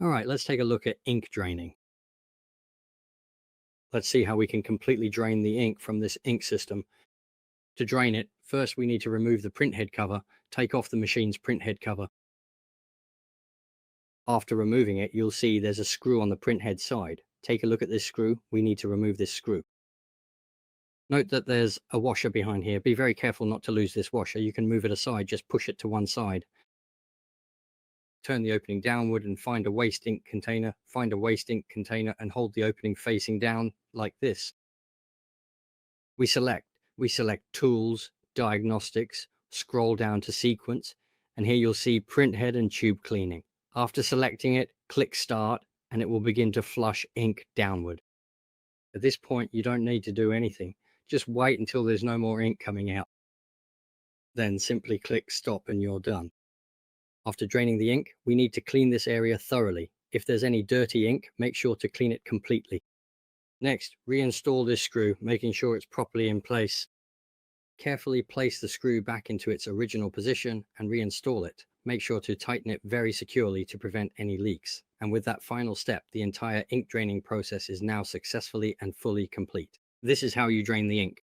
All right, let's take a look at ink draining. Let's see how we can completely drain the ink from this ink system. To drain it, first we need to remove the print head cover, take off the machine's print head cover. After removing it, you'll see there's a screw on the print head side. Take a look at this screw. We need to remove this screw. Note that there's a washer behind here. Be very careful not to lose this washer. You can move it aside, just push it to one side. Turn the opening downward and find a waste ink container. Find a waste ink container and hold the opening facing down like this. We select tools, diagnostics, scroll down to sequence, and here you'll see print head and tube cleaning. After selecting it, click start and it will begin to flush ink downward. At this point, you don't need to do anything. Just wait until there's no more ink coming out. Then simply click stop and you're done. After draining the ink, we need to clean this area thoroughly. If there's any dirty ink, make sure to clean it completely. Next, reinstall this screw, making sure it's properly in place. Carefully place the screw back into its original position and reinstall it. Make sure to tighten it very securely to prevent any leaks. And with that final step, the entire ink draining process is now successfully and fully complete. This is how you drain the ink.